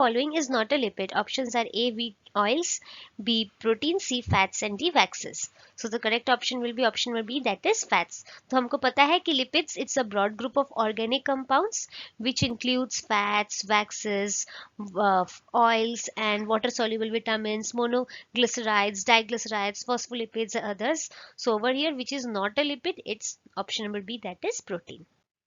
Following is not a lipid. Options are A, wheat oils, B, protein, C, fats, and D, waxes. So the correct option will be option number B, that is fats. तो हमको पता है कि lipids it's a broad group of organic compounds which includes fats, waxes, oils, and water soluble vitamins, monoglycerides, diglycerides, phospholipids, and others. So over here, which is not a lipid, it's option number B, that is protein.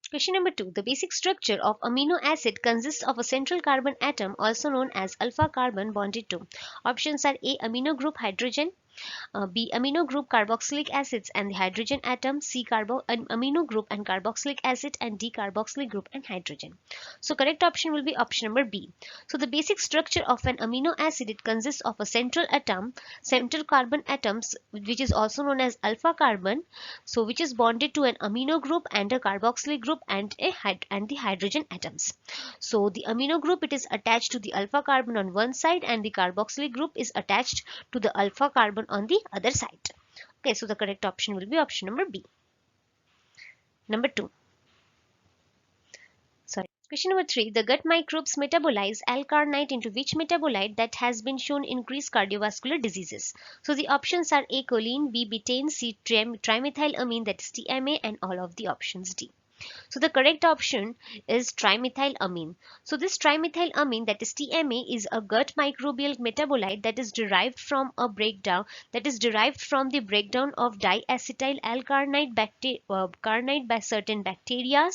Question number 2. The basic structure of amino acid consists of a central carbon atom, also known as alpha carbon, bonded to. Options are A, amino group hydrogen, B, amino group carboxylic acids and the hydrogen atom, C, amino group and carboxylic acid, and D, carboxylic group and hydrogen. So correct option will be option number B. So the basic structure of an amino acid, it consists of a central carbon atoms, which is also known as alpha carbon, so which is bonded to an amino group and a carboxylic group and the hydrogen atoms. So the amino group, it is attached to the alpha carbon on one side, and the carboxylic group is attached to the alpha carbon on the other side. Okay, so the correct option will be option number B. Number 2. Question number 3. The gut microbes metabolize L-carnitine into which metabolite that has been shown increase cardiovascular diseases? So the options are A, choline, B, betaine, C, trimethylamine, that is TMA, and all of the options D. So the correct option is trimethylamine. So this trimethylamine, that is TMA, is a gut microbial metabolite that is derived from the breakdown of diacetyl L-carnite by certain bacteria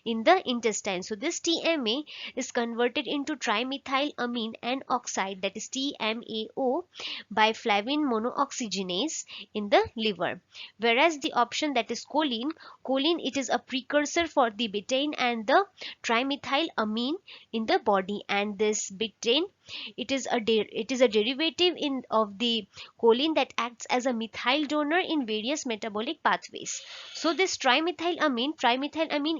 in the intestine. So this TMA is converted into trimethylamine N oxide, that is TMAO, by flavin monooxygenase in the liver. Whereas the option, that is choline, it is a precursor for the betaine and the trimethylamine in the body, and this betaine, it is a derivative of the choline that acts as a methyl donor in various metabolic pathways. So this trimethylamine,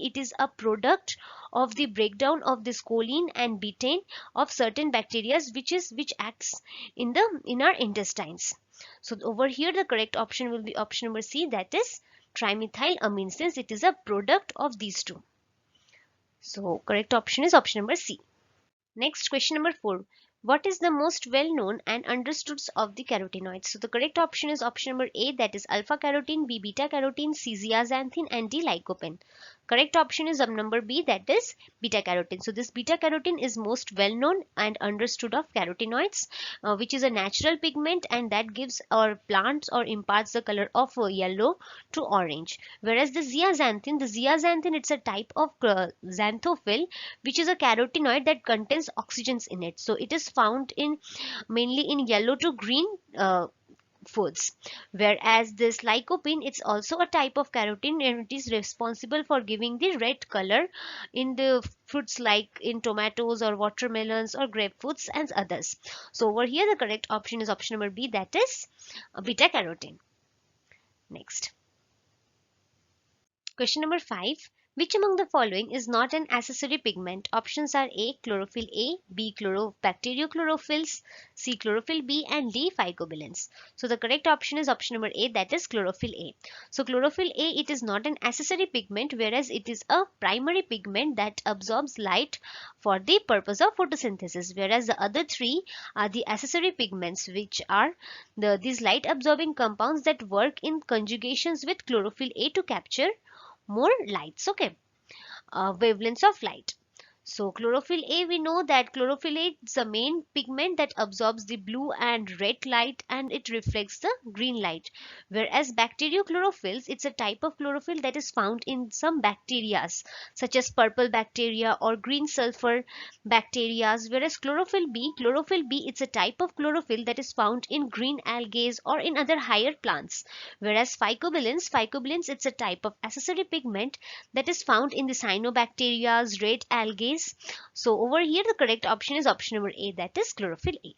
it is a product of the breakdown of this choline and betaine of certain bacteria which acts in our intestines. So over here the correct option will be option number C, that is trimethylamine, since it is a product of these two. So correct option is option number C. Next, question number 4. What is the most well-known and understood of the carotenoids? So the correct option is option number A, that is alpha carotene, B, beta carotene, C, zeaxanthin, and D, lycopene. Correct option is number B, that is beta carotene. So this beta carotene is most well-known and understood of carotenoids, which is a natural pigment and that gives our plants or imparts the color of yellow to orange. Whereas the zeaxanthin, it's a type of xanthophyll, which is a carotenoid that contains oxygens in it. So it is found mainly in yellow to green foods. Whereas this lycopene, it's also a type of carotene and it is responsible for giving the red color in the fruits like in tomatoes or watermelons or grapefruits and others. So over here the correct option is option number B, that is beta carotene. Next, question number 5. Which among the following is not an accessory pigment? Options are A, chlorophyll A, B, bacteriochlorophylls, C, chlorophyll B, and D, phycobilins. So the correct option is option number A, that is chlorophyll A. So chlorophyll A, it is not an accessory pigment, whereas it is a primary pigment that absorbs light for the purpose of photosynthesis, whereas the other three are the accessory pigments, which are these light absorbing compounds that work in conjugations with chlorophyll A to capture more lights, okay, wavelengths of light. So chlorophyll A, we know that chlorophyll A is the main pigment that absorbs the blue and red light and it reflects the green light. Whereas bacteriochlorophylls, it's a type of chlorophyll that is found in some bacteria such as purple bacteria or green sulfur bacteria. Whereas chlorophyll B, it's a type of chlorophyll that is found in green algae or in other higher plants. Whereas phycobilins, it's a type of accessory pigment that is found in the cyanobacteria, red algae. So over here the correct option is option number A, that is chlorophyll A.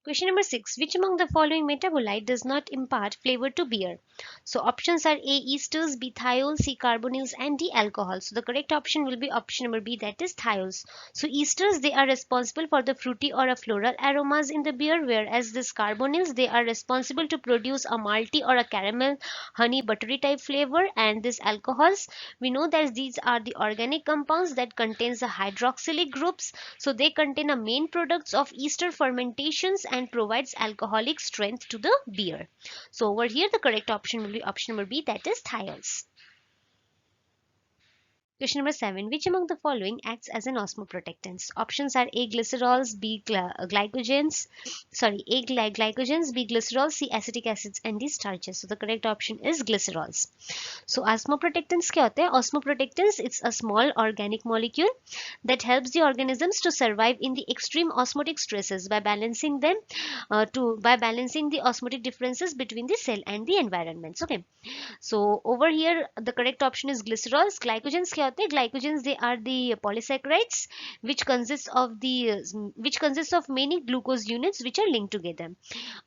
Question number 6. Which among the following metabolite does not impart flavor to beer? So options are A. Esters, B. Thiols, C. Carbonyls, and D. Alcohol. So the correct option will be option number B, that is thiols. So esters, they are responsible for the fruity or a floral aromas in the beer, whereas this carbonyls, they are responsible to produce a malty or a caramel, honey, buttery type flavor. And this alcohols, we know that these are the organic compounds that contains the hydroxylic groups, so they contain a main products of ester fermentations and provides alcoholic strength to the beer. So over here the correct option will be option number B, that is thiols. Question number 7. Which among the following acts as an osmoprotectants? Options are A. Glycerols, B. Glycogens, glycogens, B. Glycerols, C. Acetic acids, and D. Starches. So the correct option is glycerols. So osmoprotectants क्या होते हैं? Osmoprotectants, it's a small organic molecule that helps the organisms to survive in the extreme osmotic stresses by balancing the osmotic differences between the cell and the environments. Okay. So over here the correct option is glycerols. Glycogens क्या होते हैं? Glycogens, they are the polysaccharides which consists of many glucose units which are linked together.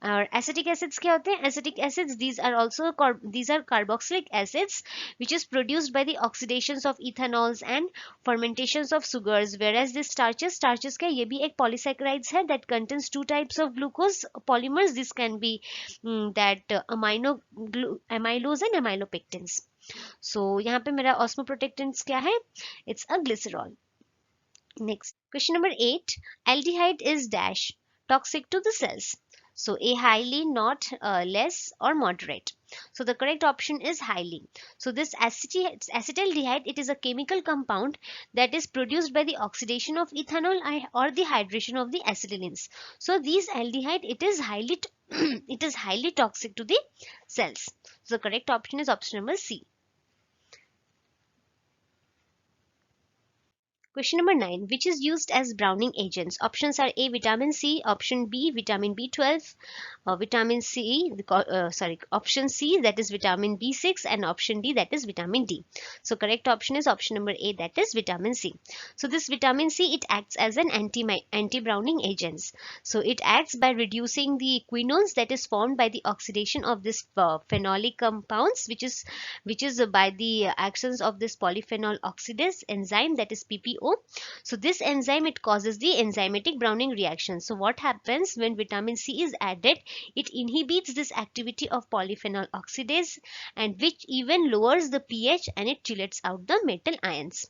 Acetic acids क्या होते हैं? Acetic acids, these are carboxylic acids which is produced by the oxidations of ethanols and fermentations of sugars, whereas this starches क्या, ये भी एक polysaccharides है that contains two types of glucose polymers. This can be amylose and amylopectins. So यहाँ पे मेरा osmoprotectants क्या है? It's a glycerol. Next, question number 8. Aldehyde is dash toxic to the cells. So A, highly, not, less, or moderate. So the correct option is highly. So this acetaldehyde, it is a chemical compound that is produced by the oxidation of ethanol or the hydration of the acetylenes. So these aldehyde, it is highly it is highly toxic to the cells. So the correct option is option number C. Question number 9. Which is used as browning agents? Options are A. Vitamin C, option B. Vitamin B12, option C, that is vitamin B6, and option D, that is vitamin D. So correct option is option number A, that is vitamin C. So this vitamin C, it acts as an anti-browning agent. So it acts by reducing the quinones that is formed by the oxidation of this phenolic compounds, which is by the actions of this polyphenol oxidase enzyme, that is PPO. So this enzyme, it causes the enzymatic browning reaction. So what happens when vitamin C is added? It inhibits this activity of polyphenol oxidase, and which even lowers the pH, and it chelates out the metal ions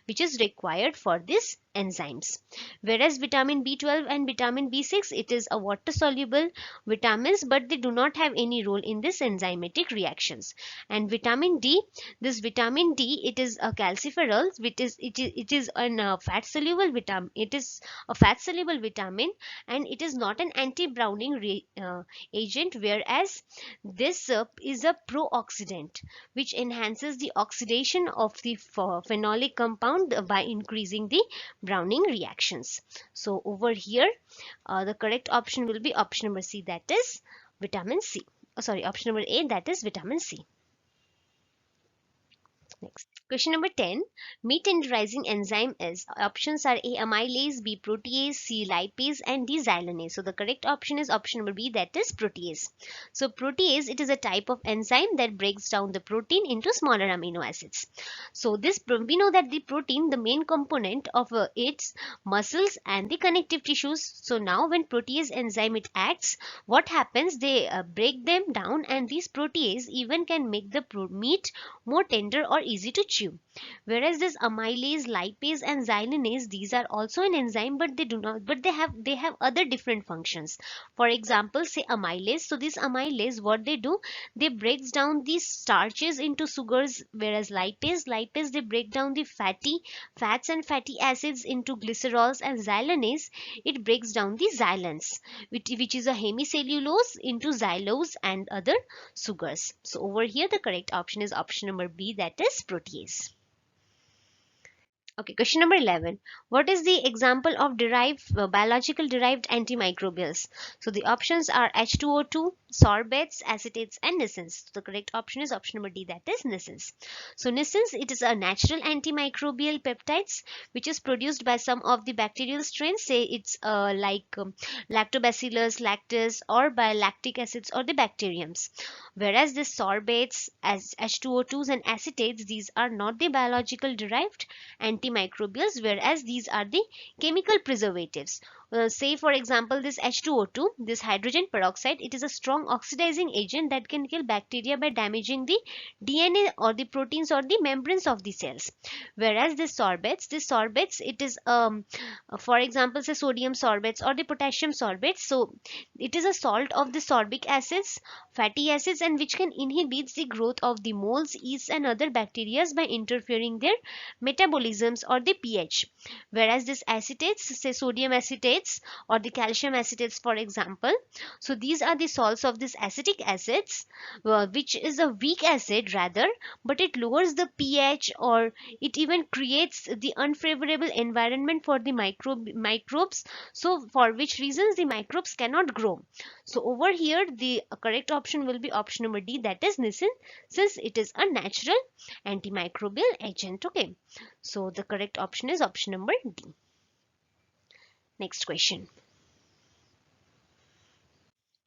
which is required for these enzymes. Whereas vitamin B12 and vitamin B6, it is a water soluble vitamins, but they do not have any role in this enzymatic reactions. And vitamin D, this vitamin D, it is a calciferol, which is it is a fat soluble vitamin. It is a fat soluble vitamin, and it is not an anti-browning agent, whereas this is a pro-oxidant which enhances the oxidation of the phenolic compound by increasing the browning reactions. So over here the correct option will be option number C, that is vitamin C. Option number A, that is vitamin C. Next, question number 10. Meat tenderizing enzyme is, options are A. amylase, B. protease, C. lipase, and D. xylanase. So the correct option is option number B, that is protease. So protease, it is a type of enzyme that breaks down the protein into smaller amino acids. So this, we know that the protein, the main component of its muscles and the connective tissues. So now when protease enzyme it acts, what happens? They break them down, and these protease even can make the meat more tender or easy to chew. Whereas this amylase, lipase, and xylanase, these are also an enzyme, but they have other different functions. For example, say amylase. So this amylase, what they do, they breaks down these starches into sugars, whereas lipase, they break down the fats and fatty acids into glycerols, and xylanase, it breaks down the xylans, which is a hemicellulose, into xylose and other sugars. So over here the correct option is option number B, that is protease. Okay, question number 11. What is the example of biological derived antimicrobials? So the options are H2O2, sorbates, acetates, and nisins. So the correct option is option number D, that is nisins. So nisins, it is a natural antimicrobial peptides which is produced by some of the bacterial strains. Say it's lactobacillus, lactis, or by lactic acids or the bacteriums. Whereas the sorbates, as H2O2s and acetates, these are not the biological derived antimicrobials, whereas these are the chemical preservatives. Say for example this H2O2, this hydrogen peroxide, it is a strong oxidizing agent that can kill bacteria by damaging the DNA or the proteins or the membranes of the cells. Whereas this sorbates, it is for example say sodium sorbates or the potassium sorbates. So it is a salt of the sorbic acids, fatty acids, and which can inhibit the growth of the molds, yeasts, and other bacteria by interfering their metabolisms or the pH. Whereas this acetates, say sodium acetates or the calcium acetates for example, so these are the salts of this acetic acids, which is a weak acid rather, but it lowers the pH, or it even creates the unfavorable environment for the microbes, so for which reasons the microbes cannot grow. So over here the correct option will be option number D, that is nisin, since it is a natural antimicrobial agent. Okay, so the correct option is option number D. Next question.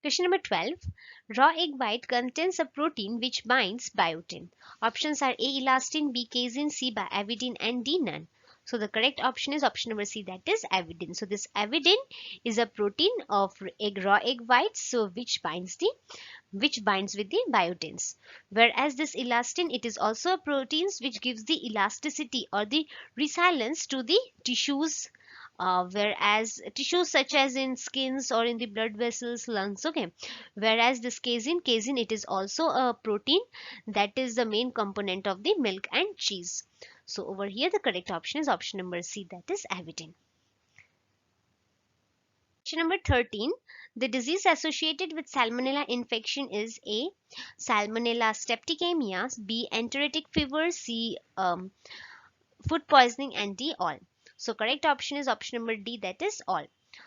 Question number 12. Raw egg white contains a protein which binds biotin. Options are A. Elastin, B. Casein, C. Avidin, and D. None. So the correct option is option number C, that is avidin. So this avidin is a protein of raw egg whites, so which binds with the biotins. Whereas this elastin, it is also a protein which gives the elasticity or the resilience to the tissues, whereas tissues such as in skins or in the blood vessels, lungs. Okay, whereas this casein, it is also a protein that is the main component of the milk and cheese. So over here the correct option is option number C, that is avidin. Question number 13. The disease associated with salmonella infection is A. Salmonella streptococcus, B. Enteric fever, C. Food poisoning, and D. All. So correct option is option number D, that is all.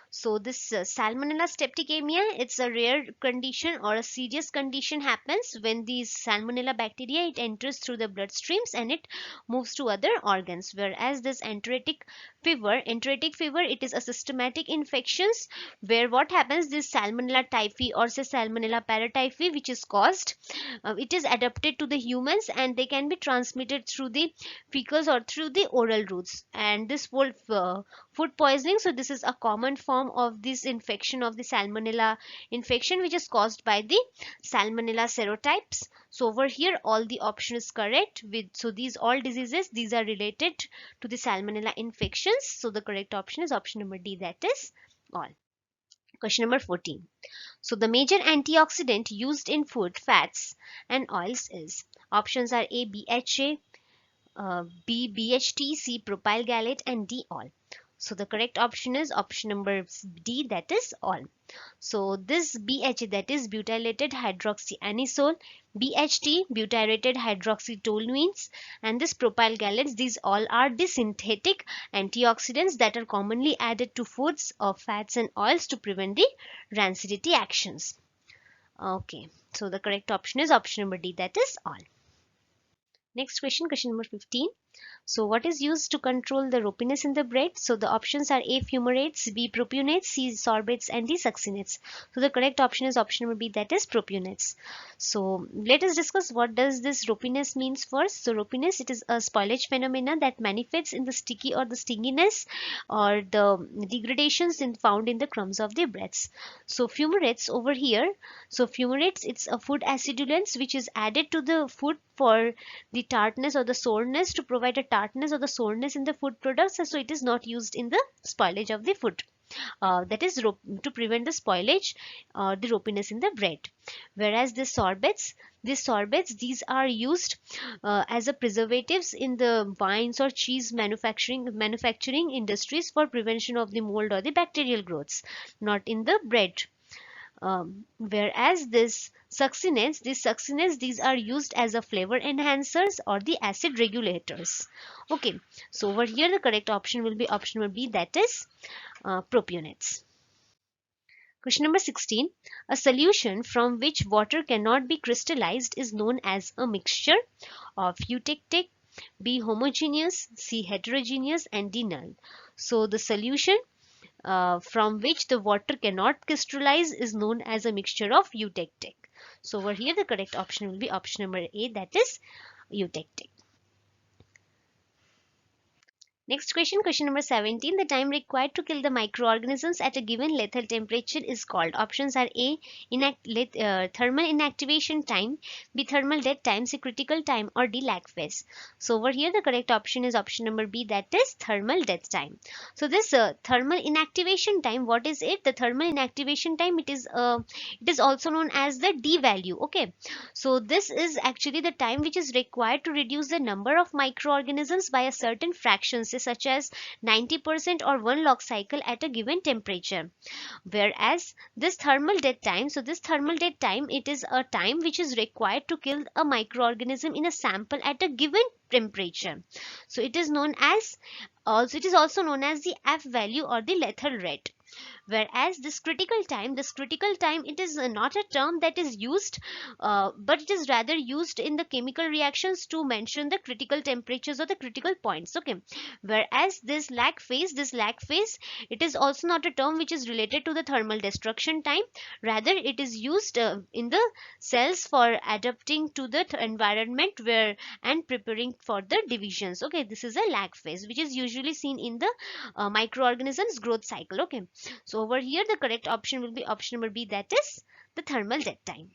So this Salmonella streptococcus, it's a rare condition or a serious condition happens when these Salmonella bacteria, it enters through the bloodstreams and it moves to other organs. Whereas this enteric fever, it is a systematic infections where what happens, this Salmonella typhi or say Salmonella paratyphi, which is caused, it is adapted to the humans and they can be transmitted through the fecals or through the oral routes. And this whole food poisoning, so this is a common form of this infection of the salmonella infection, which is caused by the salmonella serotypes. So over here all the option is correct with, so these all diseases, these are related to the salmonella infections. So the correct option is option number D, that is all. Question number 14. So the major antioxidant used in food, fats, and oils is, options are A. BHA, B. BHT, C. propyl gallate, and D. all. So the correct option is option number D, that is all. So this BHA, that is butylated hydroxyanisole, BHT, butyrated hydroxytoluenes, and this propyl gallate, these all are the synthetic antioxidants that are commonly added to foods of fats and oils to prevent the rancidity actions. Okay, so the correct option is option number D, that is all. Next question, question number 15. So what is used to control the ropiness in the bread? So the options are A. Fumarates, B. propionates, C. sorbates, and D. succinates. So the correct option is option number B, that is propionates. So let us discuss what does this ropiness means first. So ropiness, it is a spoilage phenomena that manifests in the sticky or the stinginess or the degradations found in the crumbs of the breads. So fumarates over here, so fumarates, it's a food acidulants which is added to the food for the tartness or the soreness, to provide a tartness or the soreness in the food products. So it is not used in the spoilage of the food. That is to prevent the spoilage or the ropiness in the bread. Whereas the sorbates, these are used as a preservatives in the wines or cheese manufacturing industries for prevention of the mold or the bacterial growths, not in the bread. Whereas this succiness, these are used as a flavor enhancers or the acid regulators. Okay, so over here the correct option will be option number B, that is propionates. Question number 16. A solution from which water cannot be crystallized is known as a mixture of eutectic, B homogeneous, C heterogeneous, and D null. So the solution from which the water cannot crystallize is known as a mixture of eutectic. So over here the correct option will be option number A, that is eutectic. Next question, question number 17. The time required to kill the microorganisms at a given lethal temperature is called. Options are A, thermal inactivation time, B, thermal death time, C, critical time, or D, lag phase. So over here the correct option is option number B, that is thermal death time. So this thermal inactivation time, what is it? The thermal inactivation time, it is also known as the D value. Okay, so this is actually the time which is required to reduce the number of microorganisms by a certain fraction, say such as 90% or 1 log cycle at a given temperature. Whereas this thermal death time, so this thermal death time, it is a time which is required to kill a microorganism in a sample at a given temperature. So it is also known as the F value or the lethal rate. Whereas this critical time, it is not a term that is used, but it is rather used in the chemical reactions to mention the critical temperatures or the critical points. Okay, whereas this lag phase, it is also not a term which is related to the thermal destruction time. Rather, it is used in the cells for adapting to the environment where and preparing for the divisions. Okay, this is a lag phase which is usually seen in the microorganisms growth cycle. Okay, so over here the correct option will be option number B, that is the thermal death time.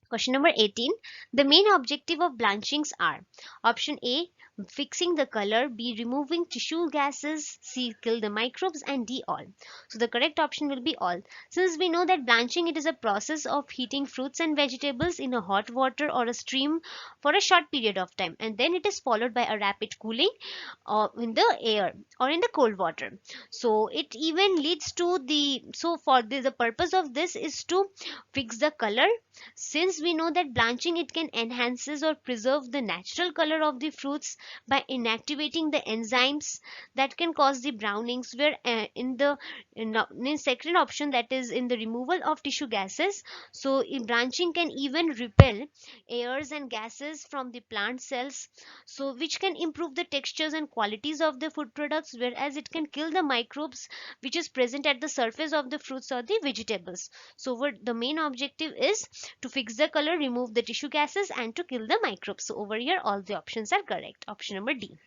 Question number 18. The main objective of blanchings are option A, fixing the color, B, removing tissue gases, C, kill the microbes, and D, all. So the correct option will be all. Since we know that blanching, it is a process of heating fruits and vegetables in a hot water or a steam for a short period of time, and then it is followed by a rapid cooling in the air or in the cold water. So it even leads to the purpose of this is to fix the color. Since we know that blanching, it can enhances or preserve the natural color of the fruits by inactivating the enzymes that can cause the brownings, where in second option, that is in the removal of tissue gases, so in blanching can even repel airs and gases from the plant cells, so which can improve the textures and qualities of the food products, whereas it can kill the microbes which is present at the surface of the fruits or the vegetables. So what the main objective is to fix the color, remove the tissue gases, and to kill the microbes. So over here all the options are correct. Option number D.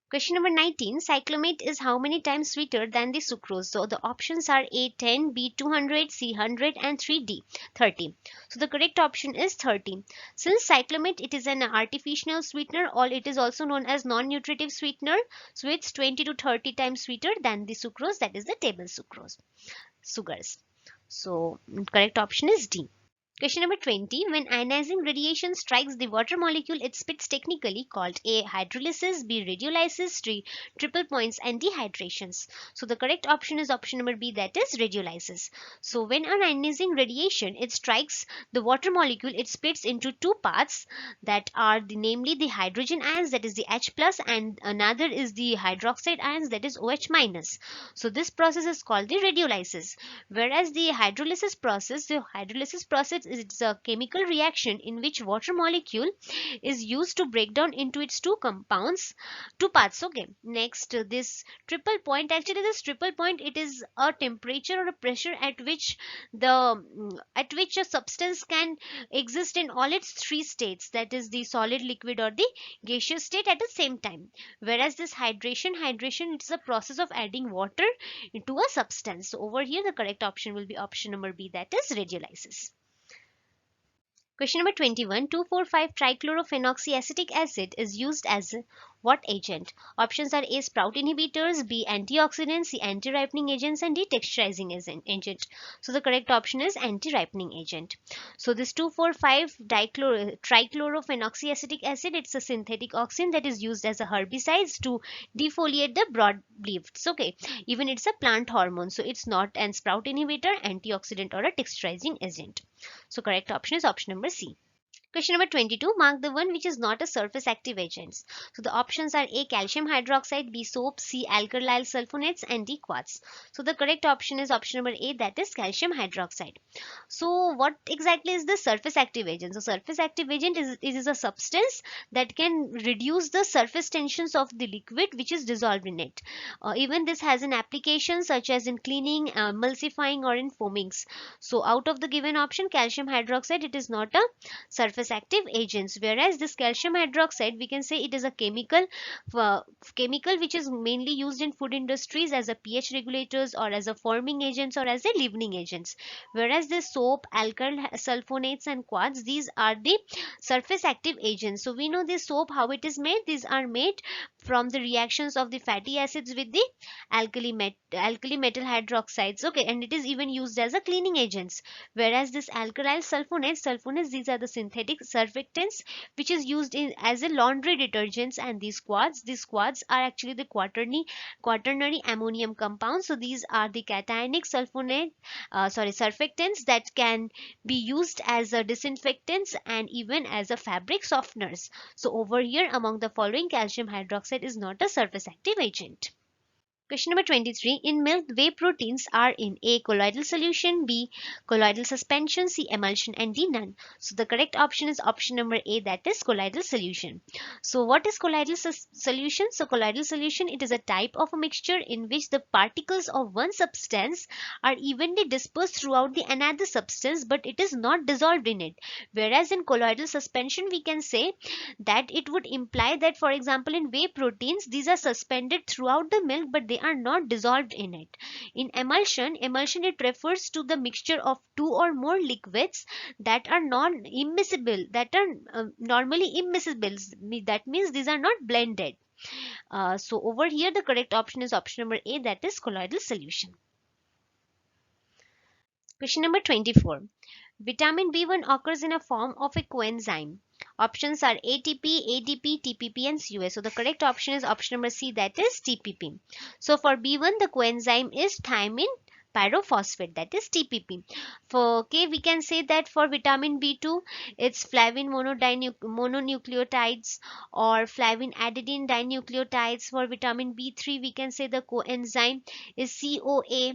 Question number 19. Cyclamate is how many times sweeter than the sucrose? So the options are A 10, B 200, C 100, and 3D 30. So the correct option is 30. Since cyclamate, it is an artificial sweetener, or it is also known as non-nutritive sweetener, so it's 20 to 30 times sweeter than the sucrose, that is the table sucrose sugars. So correct option is D. Question number 20. When ionizing radiation strikes the water molecule, it spits technically called A, hydrolysis, B, radiolysis, C, triple points, and D, hydrations. So the correct option is option number B, that is radiolysis. So when an ionizing radiation, it strikes the water molecule, it splits into two parts, that are namely the hydrogen ions, that is the H plus, and another is the hydroxide ions, that is OH minus. So this process is called the radiolysis. Whereas the hydrolysis process is a chemical reaction in which water molecule is used to break down into its two parts. Okay, next, this triple point, actually this triple point, it is a temperature or a pressure at which a substance can exist in all its three states, that is the solid, liquid, or the gaseous state at the same time. Whereas this hydration, it's a process of adding water into a substance. So over here the correct option will be option number B, that is radiolysis. Question number 21. 2,4,5 trichlorophenoxyacetic acid is used as what agent? Options are A, sprout inhibitors, B, antioxidants, C, anti-ripening agents, and D, texturizing agent. So the correct option is anti-ripening agent. So this 2,4,5 trichlorophenoxyacetic acid, it's a synthetic auxin that is used as a herbicide to defoliate the broadleafs. Okay, even it's a plant hormone, so it's not an sprout inhibitor, antioxidant, or a texturizing agent. So correct option is option number C. Question number 22. Mark the one which is not a surface active agent. So the options are A, calcium hydroxide, B, soap, C, alkyl sulfonates, and D, quartz. So the correct option is option number A, that is calcium hydroxide. So what exactly is the surface active agent? So surface active agent is a substance that can reduce the surface tensions of the liquid which is dissolved in it. Even this has an application such as in cleaning, emulsifying, or in foamings. So out of the given option, calcium hydroxide, it is not a surface active agents, whereas this calcium hydroxide, we can say it is a chemical which is mainly used in food industries as a pH regulators or as a forming agents or as a leavening agents, whereas this soap, alkyl sulfonates, and quartz, these are the surface active agents. So we know this soap, how it is made. These are made from the reactions of the fatty acids with the alkali metal hydroxides. Okay, and it is even used as a cleaning agents, whereas this alkyl sulfonates, these are the synthetic surfactants which is used in as a laundry detergents. And these quads are actually the quaternary ammonium compounds. So these are the cationic surfactants that can be used as a disinfectants and even as a fabric softeners. So over here, among the following, calcium hydroxide is not a surface active agent. Question number 23. In milk, whey proteins are in A, colloidal solution, B, colloidal suspension, C, emulsion, and D, none. So the correct option is option number A, that is colloidal solution. So what is colloidal solution? So colloidal solution, it is a type of a mixture in which the particles of one substance are evenly dispersed throughout the another substance, but it is not dissolved in it. Whereas in colloidal suspension, we can say that it would imply that, for example, in whey proteins, these are suspended throughout the milk, but they are not dissolved in it. In emulsion it refers to the mixture of two or more liquids that are normally immiscible. That means these are not blended. So over here, the correct option is option number A, that is colloidal solution. Question number 24. Vitamin B1 occurs in a form of a coenzyme. Options are ATP, ADP, TPP, and CUS. So the correct option is option number C, that is TPP. So for B1, the coenzyme is thiamine pyrophosphate, that is TPP. For K, we can say that for vitamin B2, it's flavin mononucleotides or flavin adenine dinucleotides. For vitamin B3, we can say the coenzyme is COA.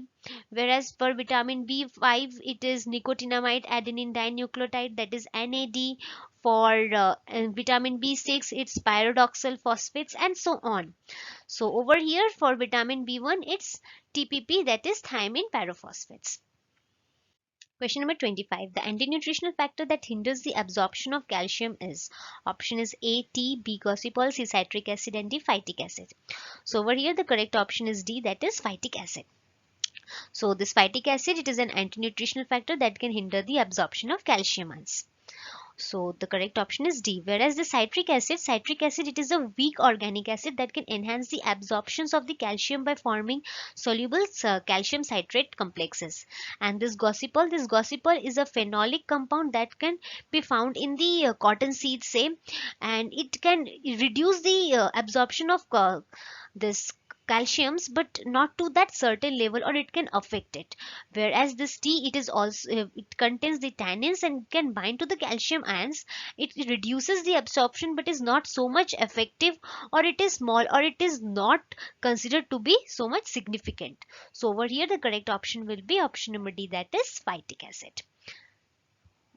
Whereas for vitamin B5, it is nicotinamide adenine dinucleotide, that is NAD. For vitamin B6, it's pyridoxal phosphates, and so on. So over here for vitamin B1, it's TPP, that is thiamine pyrophosphates. Question number 25. The anti-nutritional factor that hinders the absorption of calcium is, option is A, T, B, gossypol, C, citric acid, and D, phytic acid. So over here, the correct option is D, that is phytic acid. So this phytic acid, it is an anti-nutritional factor that can hinder the absorption of calcium ions. So the correct option is D. Whereas the citric acid, it is a weak organic acid that can enhance the absorptions of the calcium by forming soluble calcium citrate complexes. And this gossypol is a phenolic compound that can be found in the cotton seeds, say, and it can reduce the absorption of this calciums, but not to that certain level, or it can affect it. Whereas this tea, it is also it contains the tannins and can bind to the calcium ions. It reduces the absorption but is not so much effective, or it is small, or it is not considered to be so much significant. So over here, the correct option will be option number D, that is phytic acid.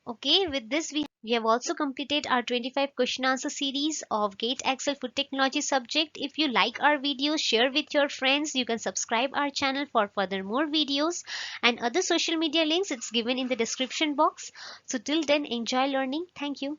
Okay, with this we have also completed our 25 question answer series of GATE Excel Food Technology subject. If you like our videos, share with your friends. You can subscribe our channel for further more videos, and other social media links it's given in the description box. So till then, enjoy learning. Thank you.